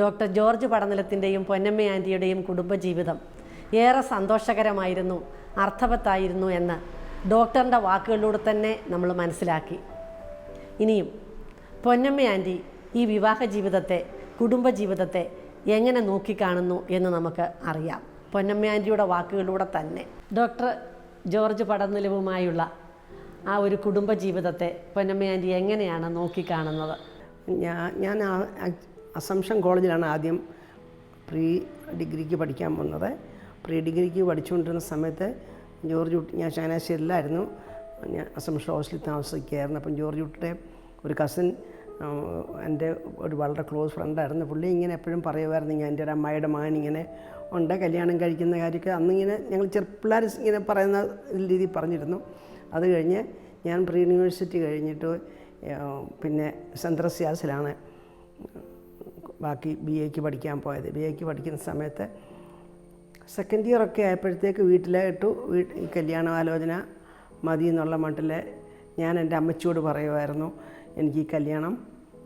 Doctor George പടനിലത്തിൻ്റെയും Ponnamma ആൻറ്റിയുടെയും കുടുംബജീവിതം ഏറെ സന്തോഷകരമായിരുന്നു, അർത്ഥവത്തായിരുന്നു എന്ന് ഡോക്ടറിൻ്റെ വാക്കുകളിലൂടെ തന്നെ നമ്മൾ മനസ്സിലാക്കി. ഇനിയും പൊന്നമ്മ ആൻറ്റി ഈ വിവാഹ ജീവിതത്തെ, കുടുംബജീവിതത്തെ എങ്ങനെ നോക്കിക്കാണുന്നു എന്ന് നമുക്ക് അറിയാം. പൊന്നമ്മ ആൻറ്റിയുടെ വാക്കുകളിലൂടെ തന്നെ ഡോക്ടർ ജോർജ് പടനിലവുമായുള്ള ആ ഒരു കുടുംബജീവിതത്തെ പൊന്നമ്മ ആൻറ്റി എങ്ങനെയാണ് നോക്കിക്കാണുന്നത്? ഞാൻ അസംഷൻ കോളേജിലാണ് ആദ്യം പ്രീ ഡിഗ്രിക്ക് പഠിക്കാൻ വന്നത്. പ്രീ ഡിഗ്രിക്ക് പഠിച്ചുകൊണ്ടിരുന്ന സമയത്ത് ഞാൻ ചങ്ങനാശ്ശേരിയിലായിരുന്നു. ഞാൻ അസംഷൻ ഹോസ്റ്റലിൽ താമസിക്കുകയായിരുന്നു. അപ്പം ജോർജ് കുട്ടിയുടെ ഒരു കസിൻ എൻ്റെ ഒരു വളരെ ക്ലോസ് ഫ്രണ്ടായിരുന്നു. പുള്ളി ഇങ്ങനെ എപ്പോഴും പറയുമായിരുന്നു, ഞാൻ എൻ്റെ ഒരു അമ്മായിയുടെ മകൻ ഇങ്ങനെ ഉണ്ട്, കല്യാണം കഴിക്കുന്ന കാര്യമൊക്കെ അന്നിങ്ങനെ ഞങ്ങൾ ചെറുപ്പിള്ളേർ ഇങ്ങനെ പറയുന്ന രീതിയിൽ പറഞ്ഞിരുന്നു. അത് കഴിഞ്ഞ് ഞാൻ പ്രീ യൂണിവേഴ്സിറ്റി കഴിഞ്ഞിട്ട് പിന്നെ സെൻറ്റ് തെരേസ്യാസിലാണ് ബാക്കി ബി എക്ക് പഠിക്കാൻ പോയത്. ബി എക്ക് പഠിക്കുന്ന സമയത്ത് സെക്കൻഡ് ഇയറൊക്കെ ആയപ്പോഴത്തേക്ക് വീട്ടിലായിട്ടു ഈ കല്യാണാലോചന മതി എന്നുള്ള മട്ടിൽ ഞാൻ എൻ്റെ അമ്മച്ചിയോട് പറയുമായിരുന്നു, എനിക്ക് ഈ കല്യാണം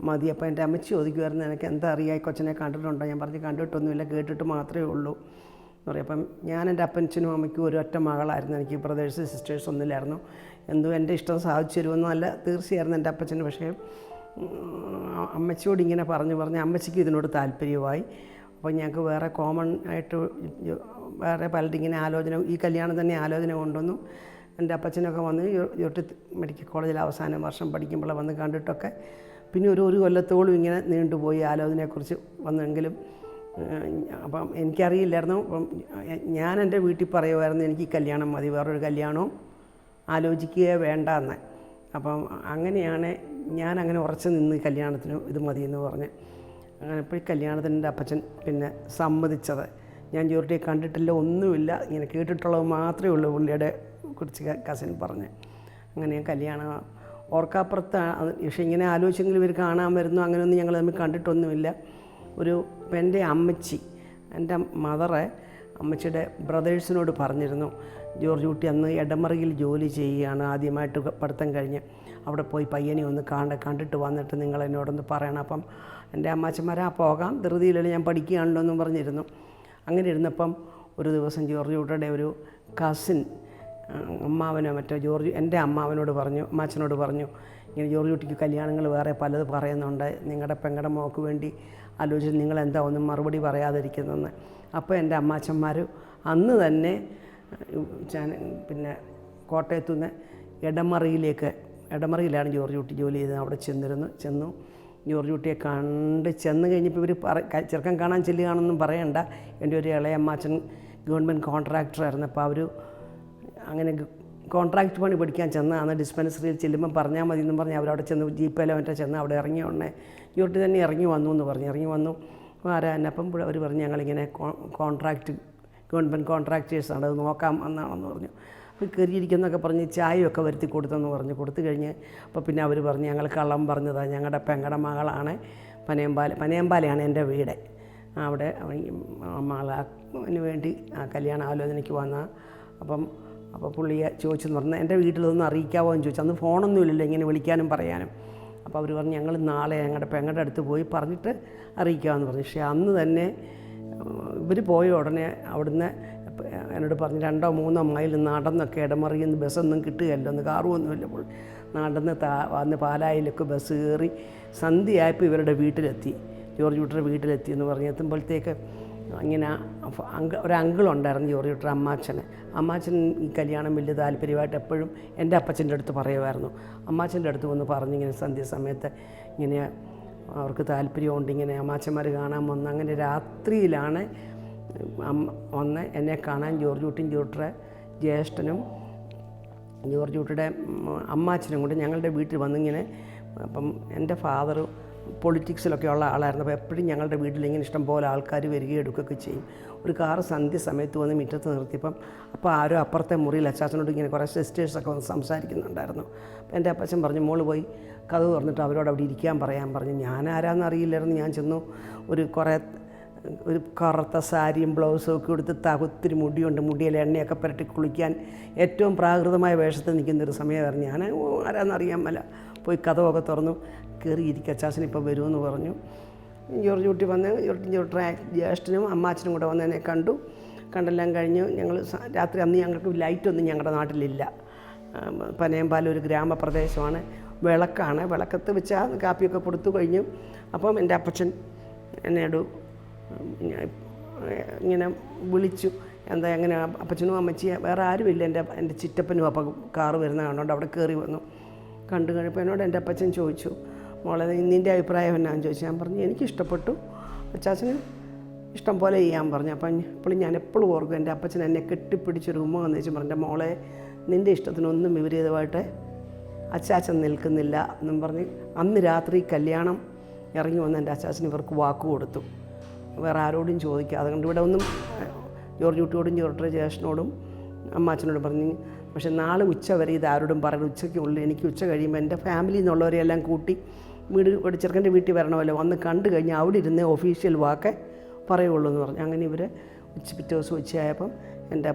മതി. അപ്പോൾ എൻ്റെ അമ്മച്ചി ചോദിക്കുമായിരുന്നു, എനിക്ക് എന്താ അറിയാം, ഈ കൊച്ചിനെ കണ്ടിട്ടുണ്ടോ? ഞാൻ പറഞ്ഞു കണ്ടിട്ടൊന്നുമില്ല, കേട്ടിട്ട് മാത്രമേ ഉള്ളൂ എന്ന് പറയും. അപ്പം ഞാൻ എൻ്റെ അപ്പച്ചനും അമ്മയ്ക്കും ഒരു ഒറ്റ മകളായിരുന്നു. എനിക്ക് ബ്രദേഴ്സ് സിസ്റ്റേഴ്സ് ഒന്നുമില്ലായിരുന്നു. എന്തോ എൻ്റെ ഇഷ്ടം സാധിച്ചു തരുമെന്നല്ല തീർച്ചയായിരുന്നു എൻ്റെ അപ്പച്ചന്. പക്ഷേ അമ്മച്ചിയോട് ഇങ്ങനെ പറഞ്ഞ് അമ്മച്ചിക്ക് ഇതിനോട് താല്പര്യമായി. അപ്പോൾ ഞങ്ങൾക്ക് വേറെ കോമൺ ആയിട്ട് വേറെ പലരും ഇങ്ങനെ ആലോചന, ഈ കല്യാണം തന്നെ ആലോചന കൊണ്ടുവന്നു. എൻ്റെ അപ്പച്ചനൊക്കെ വന്ന് യൂട്ടി മെഡിക്കൽ കോളേജിൽ അവസാന വർഷം പഠിക്കുമ്പോൾ വന്ന് കണ്ടിട്ടൊക്കെ പിന്നെ ഒരു കൊല്ലത്തോളം ഇങ്ങനെ നീണ്ടുപോയി ആലോചനയെക്കുറിച്ച് വന്നെങ്കിലും അപ്പം എനിക്കറിയില്ലായിരുന്നു. അപ്പം ഞാൻ എൻ്റെ വീട്ടിൽ പറയുമായിരുന്നു, എനിക്ക് ഈ കല്യാണം മതി, വേറൊരു കല്യാണവും ആലോചിക്കുകയേ വേണ്ട എന്ന്. അപ്പം അങ്ങനെയാണ് ഞാനങ്ങനെ ഉറച്ചു നിന്ന് കല്യാണത്തിന് ഇത് മതിയെന്ന് പറഞ്ഞ് അങ്ങനെ ഇപ്പോൾ ഈ കല്യാണത്തിന് എൻ്റെ അപ്പച്ചൻ പിന്നെ സമ്മതിച്ചത്. ഞാൻ ജോർജിയെ കണ്ടിട്ടില്ല, ഒന്നുമില്ല, ഇങ്ങനെ കേട്ടിട്ടുള്ളത് മാത്രമേ ഉള്ളൂ പുള്ളിയുടെ കുറിച്ച് കസിൻ പറഞ്ഞ്. അങ്ങനെ കല്യാണം ഓർക്കാപ്പുറത്ത്. പക്ഷേ ഇങ്ങനെ ആലോചിച്ചെങ്കിലും ഇവർ കാണാൻ വരുന്നു, അങ്ങനെയൊന്നും ഞങ്ങൾ തമ്മിൽ കണ്ടിട്ടൊന്നുമില്ല. എൻ്റെ അമ്മച്ചി, എൻ്റെ മദറെ അമ്മച്ചിയുടെ ബ്രദേഴ്സിനോട് പറഞ്ഞിരുന്നു, ജോർജ് കുട്ടി അന്ന് എടമറയിൽ ജോലി ചെയ്യുകയാണ്, ആദ്യമായിട്ട് പഠിത്തം കഴിഞ്ഞ് അവിടെ പോയി പയ്യനെ ഒന്ന് കണ്ടിട്ട് വന്നിട്ട് നിങ്ങൾ എന്നോടൊന്ന് പറയണം. അപ്പം എൻ്റെ അമ്മാച്ചന്മാരാ പോകാം, ധൃതിയിലല്ലേ, ഞാൻ പഠിക്കുകയാണല്ലോ എന്നും പറഞ്ഞിരുന്നു. അങ്ങനെ ഇരുന്നപ്പം ഒരു ദിവസം ജോർജ് കുട്ടിയുടെ ഒരു കസിൻ അമ്മാവനോ മറ്റോ എൻ്റെ അമ്മാവനോട് പറഞ്ഞു, അമ്മാച്ചനോട് പറഞ്ഞു, ഇങ്ങനെ ജോർജ് കുട്ടിക്ക് കല്യാണങ്ങൾ വേറെ പലത് പറയുന്നുണ്ട്, നിങ്ങളുടെ പെങ്ങളുടെ മോക്ക് വേണ്ടി ആലോചിച്ച് നിങ്ങളെന്താ ഒന്നും മറുപടി പറയാതിരിക്കുന്നതെന്ന്. അപ്പോൾ എൻ്റെ അമ്മാച്ചന്മാർ അന്ന് തന്നെ പിന്നെ കോട്ടയത്തുനിന്ന് എടമറയിലാണ് ജോർജ് കുട്ടി ജോലി ചെയ്തത്. അവിടെ ചെന്നു ജോർജ് കുട്ടിയെ ചെന്ന് കഴിഞ്ഞപ്പോൾ ഇവർ ചെറുക്കൻ കാണാൻ ചെല്ലുകയാണെന്നും പറയണ്ട. എൻ്റെ ഒരു ഇളയ അമ്മാച്ചൻ ഗവൺമെൻറ് കോൺട്രാക്ടറായിരുന്നു. അപ്പോൾ അവർ അങ്ങനെ കോൺട്രാക്ട് പണി പഠിക്കാൻ ചെന്നാണ്. ഡിസ്പെൻസറിയിൽ ചെല്ലുമ്പം പറഞ്ഞാൽ മതി എന്നും പറഞ്ഞ് അവരവിടെ ചെന്ന് ജീപ്പിലോ മറ്റോ ചെന്ന് അവിടെ ഇറങ്ങിയ ഉടനെ ജോർജ് തന്നെ ഇറങ്ങി വന്നു എന്ന് പറഞ്ഞു. ഇറങ്ങി വന്നു ആരാന്നപ്പം അവർ പറഞ്ഞു, ഞങ്ങളിങ്ങനെ ഗവൺമെൻറ് കോൺട്രാക്ടേഴ്സാണ്, അത് നോക്കാം എന്നാണെന്ന് പറഞ്ഞു. അപ്പോൾ കയറിയിരിക്കുന്നൊക്കെ പറഞ്ഞ് ചായയൊക്കെ വരുത്തി കൊടുത്തെന്ന് പറഞ്ഞു. കൊടുത്തു കഴിഞ്ഞ് അപ്പോൾ പിന്നെ അവർ പറഞ്ഞു, ഞങ്ങൾ കള്ളം പറഞ്ഞതാണ്, ഞങ്ങളുടെ പെങ്ങളുടെ മകളാണ്, പനയമ്പാലയാണ് എൻ്റെ വീട്, അവിടെ മകളന് വേണ്ടി കല്യാണ ആലോചനയ്ക്ക് വന്ന. അപ്പോൾ പുള്ളിയെ ചോദിച്ചെന്ന് പറഞ്ഞാൽ എൻ്റെ വീട്ടിലൊന്നും അറിയിക്കാവോ എന്ന് ചോദിച്ചു. അന്ന് ഫോണൊന്നും ഇല്ലല്ലോ ഇങ്ങനെ വിളിക്കാനും പറയാനും. അപ്പോൾ അവർ പറഞ്ഞു, ഞങ്ങൾ നാളെ ഞങ്ങളുടെ പെങ്ങളുടെ അടുത്ത് പോയി പറഞ്ഞിട്ട് അറിയിക്കാമെന്ന് പറഞ്ഞു. പക്ഷേ അന്ന് തന്നെ ഇവർ പോയ ഉടനെ അവിടുന്ന് എന്നോട് പറഞ്ഞു, 2-3 മൈൽ നടന്നൊക്കെ ഇടമറിയിൽ നിന്ന് ബസ്സൊന്നും കിട്ടുകയല്ലോ, ഒന്ന് കാറുമൊന്നുമില്ല. നടന്ന് വന്ന് പാലായിലൊക്കെ ബസ് കയറി സന്ധ്യയായപ്പോൾ ഇവരുടെ വീട്ടിലെത്തി, ജോർജ് കുട്ടിയുടെ വീട്ടിലെത്തി എന്ന് പറഞ്ഞ് എത്തുമ്പോഴത്തേക്ക് ഇങ്ങനെ ഒരു അങ്കിളുണ്ടായിരുന്നു ജോർജ് കുട്ടിയുടെ അമ്മാച്ചൻ ഈ കല്യാണം വലിയ താല്പര്യമായിട്ട് എപ്പോഴും എൻ്റെ അപ്പച്ചൻ്റെ അടുത്ത് പറയുമായിരുന്നു. അമ്മാച്ചൻ്റെ അടുത്ത് വന്ന് പറഞ്ഞിങ്ങനെ സന്ധ്യ സമയത്ത് ഇങ്ങനെ അവർക്ക് താല്പര്യമുണ്ട്, ഇങ്ങനെ അമ്മാച്ചന്മാർ കാണാൻ വന്ന്. അങ്ങനെ രാത്രിയിലാണ് വന്ന് എന്നെ കാണാൻ ജോർജ് കുട്ടിയും ജോർജിയുടെ ജ്യേഷ്ഠനും ജോർജ് കുട്ടിയുടെ അമ്മാച്ചനും കൂടി ഞങ്ങളുടെ വീട്ടിൽ വന്നിങ്ങനെ. അപ്പം എൻ്റെ ഫാദർ പൊളിറ്റിക്സിലൊക്കെ ഉള്ള ആളായിരുന്നു. അപ്പോൾ എപ്പോഴും ഞങ്ങളുടെ വീട്ടിൽ ഇങ്ങനെ ഇഷ്ടം പോലെ ആൾക്കാർ വരികയും എടുക്കുകയൊക്കെ ചെയ്യും. ഒരു കാറ് സന്ധ്യ സമയത്ത് വന്ന് മുറ്റത്ത് നിർത്തിയപ്പം അപ്പോൾ ആരോ അപ്പുറത്തെ മുറിയിൽ അച്ചാച്ചനോട് ഇങ്ങനെ കുറേ സിസ്റ്റേഴ്സൊക്കെ വന്ന് സംസാരിക്കുന്നുണ്ടായിരുന്നു. അപ്പോൾ എൻ്റെ അപ്പച്ചൻ പറഞ്ഞു, മോള് പോയി കഥവ് തുറന്നിട്ട് അവരോട് അവിടെ ഇരിക്കാൻ പറയാൻ പറഞ്ഞു. ഞാനാരാന്ന് അറിയില്ലായിരുന്നു. ഞാൻ ചെന്നു, ഒരു കറുത്ത സാരിയും ബ്ലൗസും ഒക്കെ എടുത്ത് ഒത്തിരി മുടിയുണ്ട്, മുടിയിൽ എണ്ണയൊക്കെ പുരട്ടി കുളിക്കാൻ ഏറ്റവും പ്രാകൃതമായ വേഷത്തിൽ നിൽക്കുന്നൊരു സമയമായിരുന്നു. ഞാൻ ആരാന്നറിയാൻ മേല. പോയി കഥവൊക്കെ തുറന്നു കയറി ഇരിക്കുക, അച്ചാച്ചൻ ഇപ്പോൾ വരുമെന്ന് പറഞ്ഞു. ജോർജ് കുട്ടി വന്ന് ജോർജ് ജ്യേഷ്ഠനും അമ്മാച്ചനും കൂടെ വന്ന് എന്നെ കണ്ടെല്ലാം കഴിഞ്ഞ് ഞങ്ങൾ രാത്രി അന്ന് ഞങ്ങൾക്ക് ലൈറ്റൊന്നും ഞങ്ങളുടെ നാട്ടിലില്ല. പനയമ്പാലം ഒരു ഗ്രാമപ്രദേശമാണ്, വിളക്കാണ്. വിളക്കത്ത് വെച്ചാൽ കാപ്പിയൊക്കെ കൊടുത്തു കഴിഞ്ഞു. അപ്പം എൻ്റെ അപ്പച്ചൻ എന്നോട് ഇങ്ങനെ വിളിച്ചു, എന്താ എങ്ങനെ അപ്പച്ചനും അമ്മച്ചിയും വേറെ ആരുമില്ല, എൻ്റെ ചിറ്റപ്പനും അപ്പം കാറ് വരുന്ന കാണുന്നുണ്ട്, അവിടെ കയറി വന്നു. കണ്ടു കഴിഞ്ഞപ്പോൾ എന്നോട് എൻ്റെ അപ്പച്ചൻ ചോദിച്ചു, മോളെ നിൻ്റെ അഭിപ്രായം എന്നാന്ന് ചോദിച്ചു. ഞാൻ പറഞ്ഞു എനിക്കിഷ്ടപ്പെട്ടു, അച്ചാച്ചന് ഇഷ്ടം പോലെ ചെയ്യാൻ പറഞ്ഞു. അപ്പം ഇപ്പോഴും ഞാൻ എപ്പോഴും ഓർക്കും എൻ്റെ അപ്പച്ചൻ എന്നെ കെട്ടിപ്പിടിച്ചൊരു ഉമ്മ വന്നു വെച്ച് പറഞ്ഞു, മോളെ നിൻ്റെ ഇഷ്ടത്തിനൊന്നും വിപരീതമായിട്ട് അച്ചാച്ചൻ നിൽക്കുന്നില്ല എന്നും പറഞ്ഞ് അന്ന് രാത്രി കല്യാണം ഇറങ്ങി വന്ന് എൻ്റെ അച്ചാച്ചന് ഇവർക്ക് വാക്ക് കൊടുത്തു, വേറെ ആരോടും ചോദിക്കുക. അതുകൊണ്ട് ഇവിടെ ഒന്നും ജോർജ് കുട്ടിയോടും ജോർജ് ജ്യേഷ്ഠനോടും അമ്മാച്ചനോടും പറഞ്ഞു, പക്ഷെ നാളെ ഉച്ച വരെ ഇത് ആരോടും പറയണം, ഉച്ചയ്ക്കുള്ളിൽ എനിക്ക് ഉച്ച കഴിയുമ്പോൾ എൻ്റെ ഫാമിലിയിൽ നിന്നുള്ളവരെല്ലാം കൂട്ടി വീട് ചെറുക്കൻ്റെ വീട്ടിൽ വരണമല്ലോ, വന്ന് കണ്ടു കഴിഞ്ഞാൽ അവിടെ ഇരുന്ന് ഒഫീഷ്യൽ വാക്കേ പറയുള്ളൂ എന്ന് പറഞ്ഞു. അങ്ങനെ ഇവർ പിറ്റേ ദിവസം ഉച്ചയായപ്പം എൻ്റെ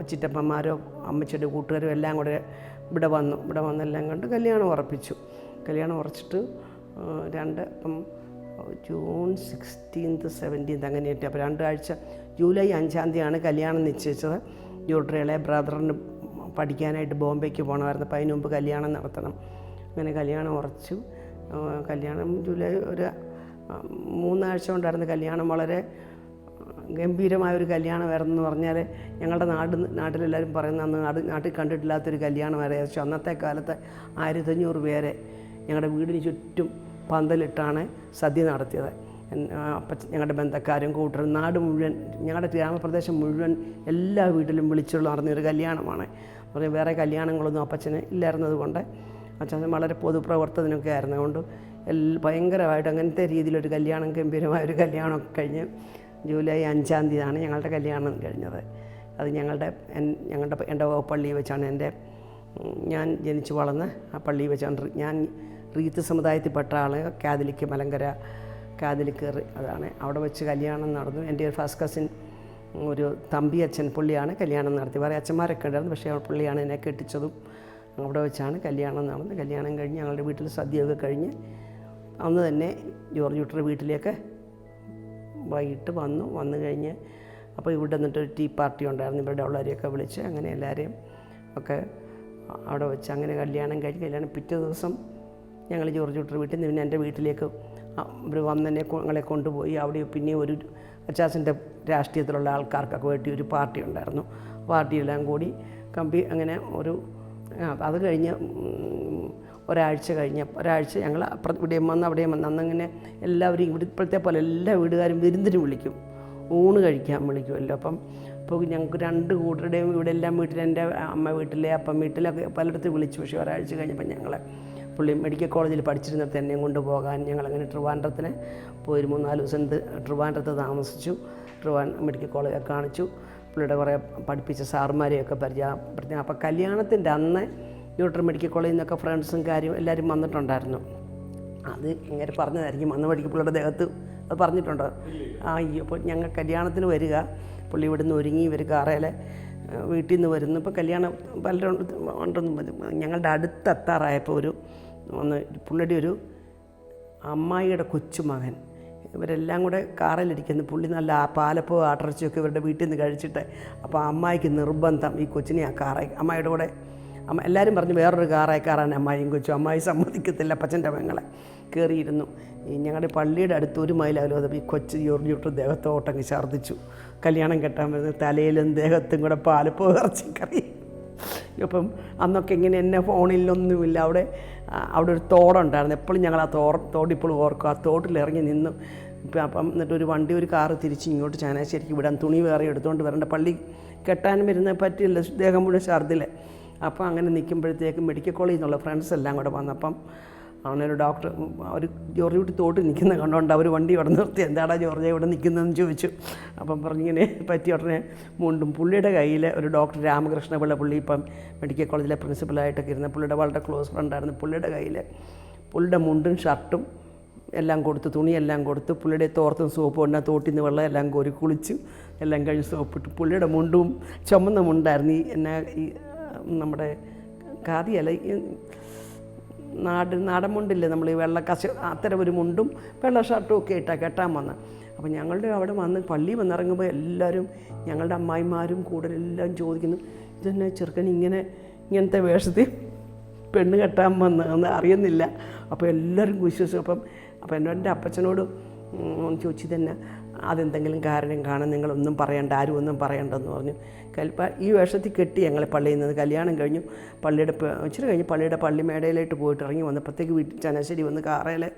ചിറ്റപ്പന്മാരോ അമ്മച്ചിയുടെ കൂട്ടുകാരോ എല്ലാം കൂടെ ഇവിടെ വന്നെല്ലാം കണ്ട് കല്യാണം ഉറപ്പിച്ചു. കല്യാണം ഉറച്ചിട്ട് അപ്പം ജൂൺ 16th 17th അങ്ങനെയായിട്ട് അപ്പോൾ 2 ആഴ്ച ജൂലൈ 5-ാം തീയതിയാണ് കല്യാണം നിശ്ചയിച്ചത്. ജോർജിയുടെ ബ്രദറിന് പഠിക്കാനായിട്ട് ബോംബെക്ക് പോകണമായിരുന്നു, അപ്പോൾ അതിന് മുമ്പ് കല്യാണം നടത്തണം. അങ്ങനെ കല്യാണം ഉറച്ചു. കല്യാണം ജൂലൈ ഒരു 3 ആഴ്ച കൊണ്ടായിരുന്നു കല്യാണം. വളരെ ഗംഭീരമായൊരു കല്യാണമായിരുന്നു എന്ന് പറഞ്ഞാൽ ഞങ്ങളുടെ നാട്ടിലെല്ലാവരും പറയുന്ന അന്ന് നാട്ടിൽ കണ്ടിട്ടില്ലാത്തൊരു കല്യാണമായിരുന്നു. ഏകദേശം അന്നത്തെ കാലത്ത് 1500 പേരെ ഞങ്ങളുടെ വീടിന് ചുറ്റും പന്തലിട്ടാണ് സദ്യ നടത്തിയത്. ഞങ്ങളുടെ ബന്ധക്കാരും കൂട്ടരും നാട് മുഴുവൻ, ഞങ്ങളുടെ ഗ്രാമപ്രദേശം മുഴുവൻ എല്ലാ വീട്ടിലും വിളിച്ചുള്ള നടന്നൊരു കല്യാണമാണ്. വേറെ കല്യാണങ്ങളൊന്നും അപ്പച്ചന് ഇല്ലായിരുന്നത് കൊണ്ട് അച്ഛൻ വളരെ പൊതുപ്രവർത്തനമൊക്കെ ആയിരുന്നു. അതുകൊണ്ട് ഭയങ്കരമായിട്ട് അങ്ങനത്തെ രീതിയിലൊരു കല്യാണം, ഗംഭീരമായൊരു കല്യാണമൊക്കെ കഴിഞ്ഞ് ജൂലൈ 5-ാം തീയതിയാണ് ഞങ്ങളുടെ കല്യാണം കഴിഞ്ഞത്. അത് എൻ്റെ പള്ളിയിൽ വെച്ചാണ് ഞാൻ ജനിച്ചു വളർന്ന് ആ പള്ളിയിൽ വെച്ചാണ്. ഞാൻ റീത്ത് സമുദായത്തിൽപ്പെട്ട ആൾ, കാതലിക്ക് മലങ്കര കാതലിക്ക് അതാണ്. അവിടെ വെച്ച് കല്യാണം നടന്നു. എൻ്റെ ഒരു ഫസ്റ്റ് കസിൻ ഒരു തമ്പി അച്ഛൻ, പുള്ളിയാണ് കല്യാണം നടത്തി. വേറെ അച്ഛന്മാരൊക്കെ ഉണ്ടായിരുന്നു, പക്ഷേ പുള്ളിയാണ് എന്നെ കെട്ടിച്ചതും. അവിടെ വെച്ചാണ് കല്യാണം നടന്നത്. കല്യാണം കഴിഞ്ഞ് ഞങ്ങളുടെ വീട്ടിൽ സദ്യയൊക്കെ കഴിഞ്ഞ് അന്ന് തന്നെ ജോർജ് കുട്ടിയുടെ വീട്ടിലേക്ക് വൈകിട്ട് വന്നു കഴിഞ്ഞ് അപ്പോൾ ഇവിടെ നിന്നിട്ടൊരു ടീ പാർട്ടി ഉണ്ടായിരുന്നു. ഇവരുടെ ഉള്ളവരെയൊക്കെ വിളിച്ച് അങ്ങനെ എല്ലാവരെയും ഒക്കെ അവിടെ വെച്ച് അങ്ങനെ കല്യാണം കഴിഞ്ഞ് പിറ്റേ ദിവസം ഞങ്ങൾ ജോർജ് കുട്ടിയുടെ വീട്ടിൽ നിന്ന് പിന്നെ എൻ്റെ വീട്ടിലേക്ക് ഇവർ വന്നെന്നെ ഞങ്ങളെ കൊണ്ടുപോയി. അവിടെ പിന്നെ ഒരു അച്ചാച്ചൻ്റെ രാഷ്ട്രീയത്തിലുള്ള ആൾക്കാർക്കൊക്കെ വേണ്ടി ഒരു പാർട്ടി ഉണ്ടായിരുന്നു. പാർട്ടിയെല്ലാം കൂടി അങ്ങനെ അത് കഴിഞ്ഞ് ഒരാഴ്ച ഞങ്ങൾ ഇവിടെയും വന്ന് അന്നങ്ങനെ എല്ലാവരും ഇപ്പോഴത്തെ പോലെ എല്ലാ വീടുകാരും വിരുന്നിന് വിളിക്കും, ഊണ് കഴിക്കാൻ വിളിക്കുമല്ലോ. അപ്പോൾ ഞങ്ങൾക്ക് 2 കൂട്ടരുടെയും ഇവിടെ എല്ലാം വീട്ടിൽ, എൻ്റെ അമ്മ വീട്ടിലെ അപ്പം വീട്ടിലൊക്കെ പലയിടത്തും വിളിച്ചു. പക്ഷേ ഒരാഴ്ച കഴിഞ്ഞപ്പോൾ ഞങ്ങളെ പുള്ളി മെഡിക്കൽ കോളേജിൽ പഠിച്ചിരുന്നിടത്ത് എന്നെ കൊണ്ടുപോകാൻ ഞങ്ങളങ്ങനെ ട്രിവാൻഡ്രത്തിന് പോയി 3-4 ദിവസം ട്രിവാൻഡ്രത്ത് താമസിച്ചു. മെഡിക്കൽ കോളേജൊക്കെ കാണിച്ചു. പുള്ളിയുടെ കുറേ പഠിപ്പിച്ച സാറുമാരെയൊക്കെ പരിചയപ്പെടുത്തി. അപ്പോൾ കല്യാണത്തിൻ്റെ അന്ന് ന്യൂട്രൽ മെഡിക്കൽ കോളേജിൽ നിന്നൊക്കെ ഫ്രണ്ട്സും കാര്യം എല്ലാവരും വന്നിട്ടുണ്ടായിരുന്നു. അത് ഇങ്ങനെ പറഞ്ഞതായിരിക്കും അന്ന് മെഡിക്കൽ പുള്ളിയുടെ ദേഹത്ത് അത് പറഞ്ഞിട്ടുണ്ടോ? അപ്പോൾ ഞങ്ങൾ കല്യാണത്തിന് വരിക, പുള്ളി ഇവിടുന്ന് ഒരുങ്ങി ഇവർ കാറയിലെ വീട്ടിൽ നിന്ന് വരുന്നു. ഇപ്പോൾ കല്യാണം പലരും ഉണ്ടെന്ന് ഞങ്ങളുടെ അടുത്തെത്താറായപ്പോൾ പുള്ളിയുടെ ഒരു അമ്മായിയുടെ കൊച്ചുമകൻ, ഇവരെല്ലാം കൂടെ കാറിലിരിക്കുന്നു. പുള്ളി നല്ല പാലപ്പവും ആട്ടിറച്ചിയൊക്കെ ഇവരുടെ വീട്ടിൽ നിന്ന് കഴിച്ചിട്ട്, അപ്പോൾ അമ്മായിക്ക് നിർബന്ധം ഈ കൊച്ചിനെ ആ അമ്മായിയുടെ കൂടെ എല്ലാവരും പറഞ്ഞു വേറൊരു കാറാണ് അമ്മായിയും കൊച്ചും. അമ്മായി സമ്മതിക്കത്തില്ല, അപ്പച്ചൻ്റെ പെങ്ങളെ കയറിയിരുന്നു. ഞങ്ങളുടെ പള്ളിയുടെ അടുത്ത് 1 മൈൽ അകലം ഈ കൊച്ച് ജോർജ് ദേഹത്തോട്ടങ്ങ് ഛർദ്ദിച്ചു. കല്യാണം കെട്ടാൻ വരുന്നത് തലയിലും ദേഹത്തും കൂടെ പാലപ്പവും ഇറച്ചിക്കറി. അപ്പം അന്നൊക്കെ ഇങ്ങനെ എന്നെ ഫോണിലൊന്നുമില്ല. അവിടെ ഒരു തോടുണ്ടായിരുന്നു. എപ്പോഴും ഞങ്ങൾ ആ തോടിപ്പോഴും ഓർക്കും. ആ തോട്ടിലിറങ്ങി നിന്നു. അപ്പം എന്നിട്ട് ഒരു കാറ് തിരിച്ച് ഇങ്ങോട്ട് ചങ്ങനാശ്ശേരിക്ക് വിടാൻ തുണി വേറെ എടുത്തുകൊണ്ട് വരേണ്ട, പള്ളി കെട്ടാനും വരുന്ന പറ്റില്ല, ദേഹം മുഴുവൻ ഛർദ്ദിൽ. അപ്പോൾ അങ്ങനെ നിൽക്കുമ്പോഴത്തേക്കും മെഡിക്കൽ കോളേജിൽ നിന്നുള്ള ഫ്രണ്ട്സ് എല്ലാം കൂടെ വന്നപ്പം അവനൊരു ഡോക്ടർ ജോർജ് കുട്ടി തോട്ടിൽ നിൽക്കുന്ന കണ്ടുകൊണ്ട് അവർ വണ്ടി ഇവിടെ നിർത്തി, എന്താടാ ജോർജ് ഇവിടെ നിൽക്കുന്നതെന്ന് ചോദിച്ചു. അപ്പം പറഞ്ഞിങ്ങനെ പറ്റി ഉടനെ മുണ്ടും. പുള്ളിയുടെ കയ്യിൽ ഒരു ഡോക്ടർ രാമകൃഷ്ണപിള്ള, പുള്ളി ഇപ്പം മെഡിക്കൽ കോളേജിലെ പ്രിൻസിപ്പലായിട്ടൊക്കെ ഇരുന്ന പുള്ളിയുടെ വളരെ ക്ലോസ് ഫ്രണ്ടായിരുന്നു. പുള്ളിയുടെ കയ്യിൽ പുള്ളിയുടെ മുണ്ടും ഷർട്ടും എല്ലാം കൊടുത്തു, തുണിയെല്ലാം കൊടുത്തു. പുള്ളിയുടെ തോർത്തും സോപ്പും എല്ലാം തോട്ടിൽ നിന്ന് വെള്ളം എല്ലാം കോരി കുളിച്ചു എല്ലാം കഴിഞ്ഞ് സോപ്പിട്ടു. പുള്ളിയുടെ മുണ്ടും ചുമന്ന മുണ്ടായിരുന്നു. ഈ നമ്മുടെ ഖാദിയല്ല, നാടൻ മുണ്ടില്ലേ നമ്മൾ ഈ അത്തരം ഒരു മുണ്ടും വെള്ള ഷർട്ടും ഒക്കെ കെട്ടാൻ വന്നത്. അപ്പോൾ ഞങ്ങളുടെ അവിടെ വന്ന് പള്ളി വന്നിറങ്ങുമ്പോൾ എല്ലാവരും ഞങ്ങളുടെ അമ്മായിമാരും കൂടുതലെല്ലാം ചോദിക്കുന്നു, ഇതെന്നെ ചെറുക്കൻ ഇങ്ങനത്തെ വേഷത്തിൽ പെണ്ണ് കെട്ടാൻ വന്നതെന്ന് അറിയുന്നില്ല. അപ്പോൾ എല്ലാവരും വിശ്വസിച്ചു. അപ്പം എൻ്റെ അപ്പച്ചനോട് ചോദിച്ചു തന്നെ അതെന്തെങ്കിലും കാരണം കാണാൻ നിങ്ങളൊന്നും പറയണ്ട, ആരും ഒന്നും പറയണ്ടെന്ന് പറഞ്ഞു. ഈ വേഷത്തിൽ കെട്ടി ഞങ്ങളെ പള്ളിയിൽ നിന്ന് കല്യാണം കഴിഞ്ഞു. ഇച്ചിരി കഴിഞ്ഞ് പള്ളി മേടയിലായിട്ട് പോയിട്ട് ഇറങ്ങി വന്നപ്പോഴത്തേക്ക് വീട്ടിൽ ചനശ്ശേരി വന്ന് കാറയിലെ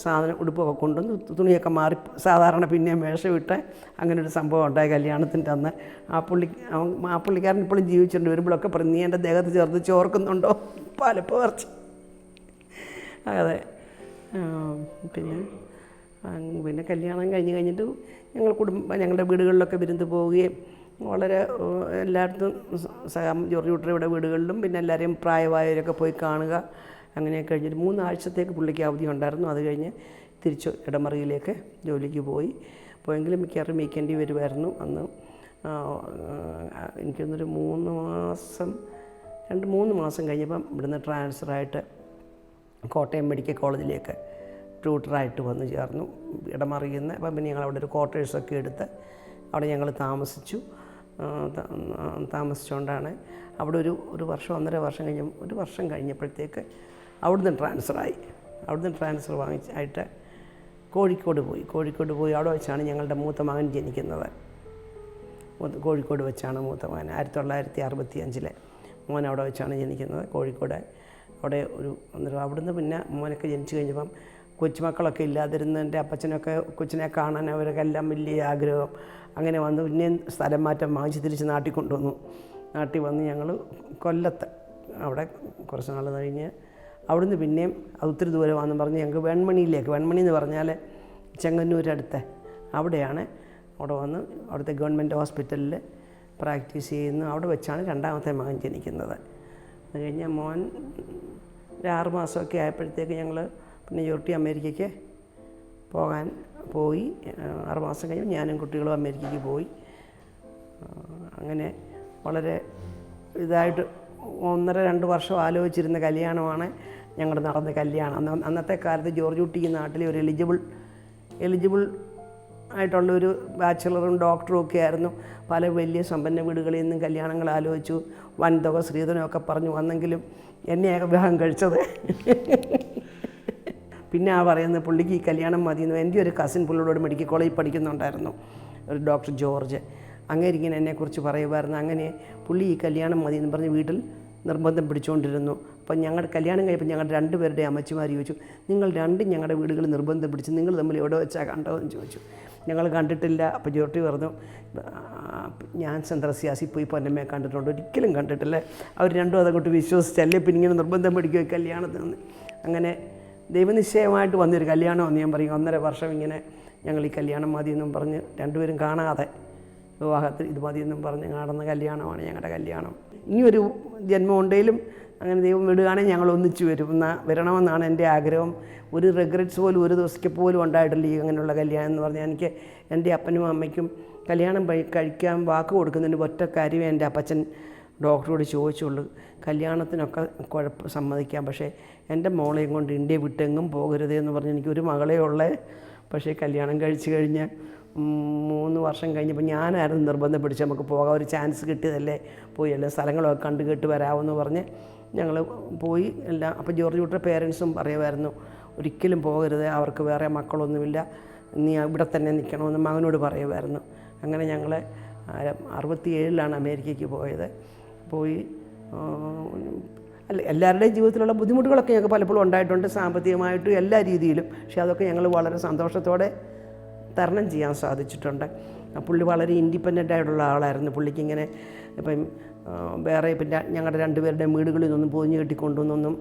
സാധനം ഉടുപ്പൊക്കെ കൊണ്ടുവന്ന് തുണിയൊക്കെ മാറി സാധാരണ പിന്നെയും വേഷം ഇട്ട് അങ്ങനെ ഒരു സംഭവം ഉണ്ടായി കല്യാണത്തിൻ്റെ അന്ന്. ആ പുള്ളിക്കാരൻ ഇപ്പോഴും ജീവിച്ചിട്ടുണ്ട്. വരുമ്പോഴൊക്കെ പറഞ്ഞു, നീ എൻ്റെ ദേഹത്ത് ചേർത്ത് ചോർക്കുന്നുണ്ടോ പലപ്പോൾ കുറച്ച്. അതെ. പിന്നെ കല്യാണം കഴിഞ്ഞിട്ട് ഞങ്ങളുടെ വീടുകളിലൊക്കെ വിരുന്ന് പോവുകയും വളരെ എല്ലായിടത്തും ജോർജ് കുട്ടറിയുടെ വീടുകളിലും പിന്നെ എല്ലാവരെയും പ്രായമായവരൊക്കെ പോയി കാണുക. അങ്ങനെ കഴിഞ്ഞിട്ട് 3 ആഴ്ചത്തേക്ക് പുള്ളിക്ക് അവധി ഉണ്ടായിരുന്നു. അത് കഴിഞ്ഞ് തിരിച്ച് ഇടമറിയിലേക്ക് ജോലിക്ക് പോയെങ്കിലും മിക്കവാറും വീക്കെൻഡിൽ വരുമായിരുന്നു. അന്ന് എനിക്കൊന്നൊരു 3 മാസം കഴിഞ്ഞപ്പം ഇവിടുന്ന് ട്രാൻസ്ഫറായിട്ട് കോട്ടയം മെഡിക്കൽ കോളേജിലേക്ക് ട്യൂട്ടറായിട്ട് വന്ന് ചേർന്നു. ഇടമറിയിൽ നിന്ന്. അപ്പം പിന്നെ ഞങ്ങളവിടെ ഒരു ക്വാർട്ടേഴ്സൊക്കെ എടുത്ത് അവിടെ ഞങ്ങൾ താമസിച്ചുകൊണ്ടാണ് അവിടെ ഒരു വർഷം 1.5 വർഷം ഒരു വർഷം കഴിഞ്ഞപ്പോഴത്തേക്ക് അവിടുന്ന് ട്രാൻസ്ഫർ വാങ്ങിച്ചായിട്ട് കോഴിക്കോട് പോയി. അവിടെ വെച്ചാണ് ഞങ്ങളുടെ മൂത്ത മകൻ ജനിക്കുന്നത്. കോഴിക്കോട് വെച്ചാണ് മൂത്ത മകൻ. 1965 മോൻ അവിടെ വെച്ചാണ് ജനിക്കുന്നത്, കോഴിക്കോട്. അവിടെ അവിടുന്ന് പിന്നെ മോനൊക്കെ ജനിച്ചു കഴിഞ്ഞപ്പം കൊച്ചുമക്കളൊക്കെ ഇല്ലാതിരുന്ന് എൻ്റെ അപ്പച്ചനൊക്കെ കൊച്ചിനെ കാണാൻ അവരൊക്കെ എല്ലാം വലിയ ആഗ്രഹം. അങ്ങനെ വന്ന് പിന്നെയും സ്ഥലം മാറ്റം വാങ്ങിച്ച് തിരിച്ച് നാട്ടിൽ കൊണ്ടുവന്നു. നാട്ടിൽ വന്ന് ഞങ്ങൾ കൊല്ലത്ത് അവിടെ കുറച്ച് നാൾ കഴിഞ്ഞ് അവിടുന്ന് പിന്നെയും അത് ഒത്തിരി ദൂരമാണെന്ന് പറഞ്ഞ് ഞങ്ങൾക്ക് വെൺമണി എന്ന് പറഞ്ഞാൽ ചെങ്ങന്നൂരടുത്ത് അവിടെയാണ്. അവിടെ വന്ന് അവിടുത്തെ ഗവൺമെൻറ് ഹോസ്പിറ്റലിൽ പ്രാക്ടീസ് ചെയ്യുന്നു. അവിടെ വെച്ചാണ് രണ്ടാമത്തെ മകൻ ജനിക്കുന്നത്. അത് കഴിഞ്ഞ് മോൻ ഒരു 6 മാസമൊക്കെ ആയപ്പോഴത്തേക്ക് ഞങ്ങൾ പിന്നെ അമേരിക്കയ്ക്ക് പോയി. 6 മാസം കഴിഞ്ഞ് ഞാനും കുട്ടികളും അമേരിക്കയ്ക്ക് പോയി. അങ്ങനെ വളരെ ഇതായിട്ട് 1.5-2 വർഷം ആലോചിച്ചിരുന്ന കല്യാണമാണ് ഞങ്ങളുടെ നടന്ന കല്യാണം. അന്നത്തെ കാലത്ത് ജോർജ് കുട്ടി ഈ നാട്ടിലെ ഒരു എലിജിബിൾ ആയിട്ടുള്ളൊരു ബാച്ചിലറും ഡോക്ടറും ഒക്കെ ആയിരുന്നു. പല വലിയ സമ്പന്ന വീടുകളിൽ നിന്നും കല്യാണങ്ങൾ ആലോചിച്ചു. വൻതുക സ്ത്രീധനമൊക്കെ പറഞ്ഞു വന്നെങ്കിലും എന്നെയൊക്കെ വിവാഹം കഴിച്ചത്. പിന്നെ പറയുന്നത് പുള്ളിക്ക് ഈ കല്യാണം മതിയെന്ന്. എൻ്റെ ഒരു കസിൻ പുള്ളിയോട് മെഡിക്കൽ കോളേജിൽ പഠിക്കുന്നുണ്ടായിരുന്നു, ഒരു ഡോക്ടർ ജോർജ്. അങ്ങനെ ഇങ്ങനെ എന്നെക്കുറിച്ച് പറയുമായിരുന്നു. അങ്ങനെ പുള്ളി ഈ കല്യാണം മതിയെന്ന് പറഞ്ഞ് വീട്ടിൽ നിർബന്ധം പിടിച്ചുകൊണ്ടിരുന്നു. അപ്പം ഞങ്ങളുടെ കല്യാണം കഴിയുമ്പോൾ ഞങ്ങളുടെ 2 പേരുടെ അമ്മച്ചിമാർ ചോദിച്ചു, നിങ്ങൾ രണ്ടും ഞങ്ങളുടെ വീടുകളിൽ നിർബന്ധം പിടിച്ച് നിങ്ങൾ തമ്മിൽ എവിടെ വെച്ചാൽ കണ്ടതെന്ന് ചോദിച്ചു. ഞങ്ങൾ കണ്ടിട്ടില്ല. അപ്പോൾ ജോർട്ടി പറഞ്ഞു, ഞാൻ സെൻട്രസിയാസിൽ പോയി പൊന്നമ്മയെ കണ്ടിട്ടുണ്ട്, ഒരിക്കലും കണ്ടിട്ടില്ല. അവർ രണ്ടും അതങ്ങോട്ട് വിശ്വസിച്ചല്ലേ പിന്നെ ഇങ്ങനെ നിർബന്ധം പിടിക്കുക കല്യാണത്തിന്. അങ്ങനെ ദൈവനിശ്ചയമായിട്ട് വന്നൊരു കല്യാണമെന്ന് ഞാൻ പറയും. 1.5 വർഷം ഇങ്ങനെ ഞങ്ങൾ ഈ കല്യാണം മതിയെന്നും പറഞ്ഞ് 2 പേരും കാണാതെ വിവാഹത്തിൽ ഇത് മതിയെന്നും പറഞ്ഞ് നടന്ന കല്യാണമാണ് ഞങ്ങളുടെ കല്യാണം. ഇനിയൊരു ജന്മം ഉണ്ടെങ്കിലും അങ്ങനെ ദൈവം വിടുകയാണെങ്കിൽ ഞങ്ങൾ ഒന്നിച്ചു വരണമെന്നാണ് എൻ്റെ ആഗ്രഹം. ഒരു റിഗ്രറ്റ്സ് പോലും ഒരു ദിവസത്തേക്ക് പോലും ഉണ്ടായിട്ടില്ല ഈ അങ്ങനെയുള്ള കല്യാണം എന്ന് പറഞ്ഞാൽ. എനിക്ക് എൻ്റെ അപ്പനും അമ്മയ്ക്കും കല്യാണം കഴിക്കാൻ വാക്ക് കൊടുക്കുന്നതിന് ഒറ്റ കാര്യമേ എൻ്റെ അപ്പച്ചൻ ഡോക്ടറോട് ചോദിച്ചുള്ളൂ, കല്യാണത്തിനൊക്കെ സമ്മതിക്കാം, പക്ഷേ എൻ്റെ മോളെയും കൊണ്ട് ഇന്ത്യ വിട്ടെങ്ങും പോകരുതേ എന്ന് പറഞ്ഞ് എനിക്കൊരു മകളേ ഉള്ളേ. പക്ഷേ കല്യാണം കഴിച്ച് കഴിഞ്ഞ് 3 വർഷം കഴിഞ്ഞപ്പോൾ ഞാനായിരുന്നു നിർബന്ധം പിടിച്ച് നമുക്ക് പോകാൻ ഒരു ചാൻസ് കിട്ടിയതല്ലേ, പോയി എല്ലാ സ്ഥലങ്ങളൊക്കെ കണ്ടു കേട്ട് വരാമെന്ന് പറഞ്ഞ് ഞങ്ങൾ പോയി. എല്ലാം അപ്പോൾ ജോർജ് കുട്ടിയുടെ പേരൻസും പറയുമായിരുന്നു, ഒരിക്കലും പോകരുത്, അവർക്ക് വേറെ മക്കളൊന്നുമില്ല, നീ ഇവിടെ തന്നെ നിൽക്കണമെന്ന് മകനോട് പറയുമായിരുന്നു. അങ്ങനെ ഞങ്ങൾ 67 അമേരിക്കയ്ക്ക് പോയി. എല്ലാവരുടെയും ജീവിതത്തിലുള്ള ബുദ്ധിമുട്ടുകളൊക്കെ ഞങ്ങൾക്ക് പലപ്പോഴും ഉണ്ടായിട്ടുണ്ട്, സാമ്പത്തികമായിട്ടും എല്ലാ രീതിയിലും. പക്ഷേ അതൊക്കെ ഞങ്ങൾ വളരെ സന്തോഷത്തോടെ തരണം ചെയ്യാൻ സാധിച്ചിട്ടുണ്ട്. പുള്ളി വളരെ ഇൻഡിപെൻഡൻ്റ് ആയിട്ടുള്ള ആളായിരുന്നു. പുള്ളിക്ക് ഇങ്ങനെ ഇപ്പം വേറെ പിന്നെ ഞങ്ങളുടെ 2 പേരുടെയും വീടുകളിൽ നിന്നൊന്നും പൊതിഞ്ഞ് കെട്ടിക്കൊണ്ടുവന്നൊന്നും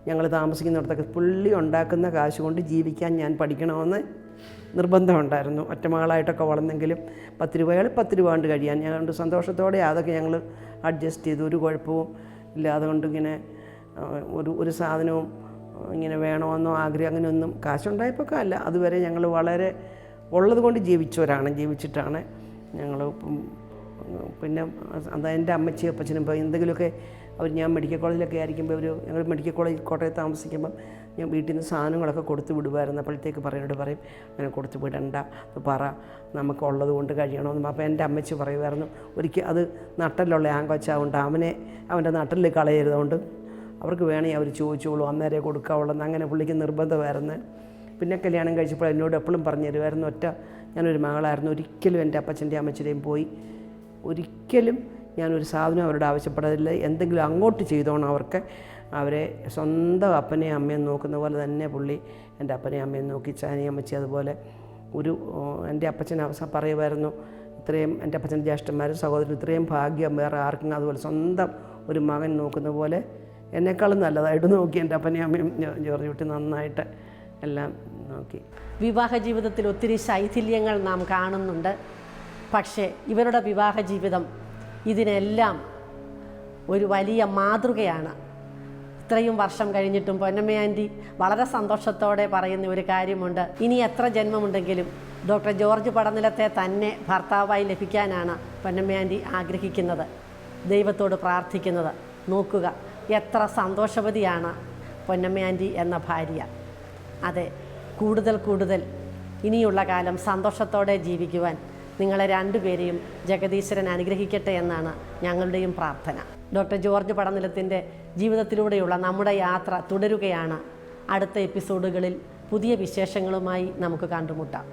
ഞങ്ങൾ താമസിക്കുന്നിടത്തൊക്കെ പുള്ളി ഉണ്ടാക്കുന്ന കാശ് കൊണ്ട് ജീവിക്കാൻ ഞാൻ പഠിക്കണമെന്ന് നിർബന്ധമുണ്ടായിരുന്നു. ഒറ്റമകളായിട്ടൊക്കെ വളർന്നെങ്കിലും 10 രൂപകൾ 10 രൂപ കൊണ്ട് കഴിയാൻ ഞങ്ങൾ സന്തോഷത്തോടെ അതൊക്കെ ഞങ്ങൾ അഡ്ജസ്റ്റ് ചെയ്തു. ഒരു കുഴപ്പവും ഇല്ല. അതുകൊണ്ട് ഇങ്ങനെ ഒരു സാധനവും ഇങ്ങനെ വേണമെന്നോ ആഗ്രഹം അങ്ങനെയൊന്നും കാശുണ്ടായപ്പോൾ അല്ല, അതുവരെ ഞങ്ങൾ വളരെ ഉള്ളത് കൊണ്ട് ജീവിച്ചിട്ടാണ് ഞങ്ങൾ. പിന്നെ അത് എൻ്റെ അമ്മച്ചി അപ്പച്ചനും ഇപ്പോൾ എന്തെങ്കിലുമൊക്കെ ഞാൻ മെഡിക്കൽ കോളേജിലൊക്കെ ആയിരിക്കുമ്പോൾ ഞങ്ങൾ മെഡിക്കൽ കോളേജ് കോട്ടയത്ത് താമസിക്കുമ്പം ഞാൻ വീട്ടിൽ നിന്ന് സാധനങ്ങളൊക്കെ കൊടുത്തു വിടുമായിരുന്നു. അപ്പോഴത്തേക്ക് പറയോട് അങ്ങനെ കൊടുത്തു വിടണ്ട, അത് പറ, നമുക്കുള്ളത് കൊണ്ട് കഴിയണമെന്ന്. അപ്പോൾ എൻ്റെ അമ്മച്ചി പറയുമായിരുന്നു, ഒരിക്കൽ അത് നട്ടലുള്ള ആങ്കൊച്ചാവുണ്ട്, അവൻ്റെ നട്ടലിൽ കളയരുതുകൊണ്ട് അവർക്ക് വേണമെങ്കിൽ അവർ ചോദിച്ചോളൂ, അന്നേരം കൊടുക്കാവുള്ളൂ. അങ്ങനെ പുള്ളിക്ക് നിർബന്ധമായിരുന്നു. പിന്നെ കല്യാണം കഴിച്ചപ്പോൾ എന്നോട് എപ്പോഴും പറഞ്ഞു തരുമായിരുന്നു, ഞാനൊരു മകളായിരുന്നു, ഒരിക്കലും എൻ്റെ അപ്പച്ചൻ്റെയും അമ്മച്ചിയുടെയും പോയി ഒരിക്കലും ഞാനൊരു സാധനം അവരോട് ആവശ്യപ്പെടില്ല, എന്തെങ്കിലും അങ്ങോട്ട് ചെയ്തോണം അവരെ സ്വന്തം അപ്പനെയും അമ്മയും നോക്കുന്ന പോലെ തന്നെ പുള്ളി എൻ്റെ അപ്പനെയും അമ്മയും നോക്കി. ചാനിയും അമ്മച്ചി അതുപോലെ എൻ്റെ അപ്പച്ചൻ അവസാനം പറയുമായിരുന്നു, ഇത്രയും എൻ്റെ അപ്പച്ചൻ്റെ ജ്യേഷ്ഠന്മാരും സഹോദരനും ഇത്രയും ഭാഗ്യം വേറെ ആർക്കും അതുപോലെ സ്വന്തം ഒരു മകൻ നോക്കുന്ന പോലെ എന്നെക്കാളും നല്ലതായിട്ട് നോക്കി എൻ്റെ അപ്പനെയും അമ്മയും ജോർജ് കുട്ടി നന്നായിട്ട് എല്ലാം നോക്കി. വിവാഹ ജീവിതത്തിൽ ഒത്തിരി ശൈഥില്യങ്ങൾ നാം കാണുന്നുണ്ട്. പക്ഷേ ഇവരുടെ വിവാഹ ജീവിതം ഇതിനെല്ലാം ഒരു വലിയ മാതൃകയാണ്. ഇത്രയും വർഷം കഴിഞ്ഞിട്ടും പൊന്നമ്മ ആൻറ്റി വളരെ സന്തോഷത്തോടെ പറയുന്ന ഒരു കാര്യമുണ്ട്, ഇനി എത്ര ജന്മമുണ്ടെങ്കിലും ഡോക്ടർ ജോർജ് പടനിലത്തെ തന്നെ ഭർത്താവായി ലഭിക്കാനാണ് പൊന്നമ്മ ആൻറ്റി ആഗ്രഹിക്കുന്നത്, ദൈവത്തോട് പ്രാർത്ഥിക്കുന്നത്. നോക്കുക, എത്ര സന്തോഷവതിയാണ് പൊന്നമ്മ ആൻറ്റി എന്ന ഭാര്യ. അതെ, കൂടുതൽ ഇനിയുള്ള കാലം സന്തോഷത്തോടെ ജീവിക്കുവാൻ നിങ്ങളെ രണ്ടുപേരെയും ജഗദീശ്വരൻ അനുഗ്രഹിക്കട്ടെ എന്നാണ് ഞങ്ങളുടെയും പ്രാർത്ഥന. ഡോക്ടർ ജോർജ് പടനിലത്തിൻ്റെ ജീവിതത്തിലൂടെയുള്ള നമ്മുടെ യാത്ര തുടരുകയാണ്. അടുത്ത എപ്പിസോഡുകളിൽ പുതിയ വിശേഷങ്ങളുമായി നമുക്ക് കണ്ടുമുട്ടാം.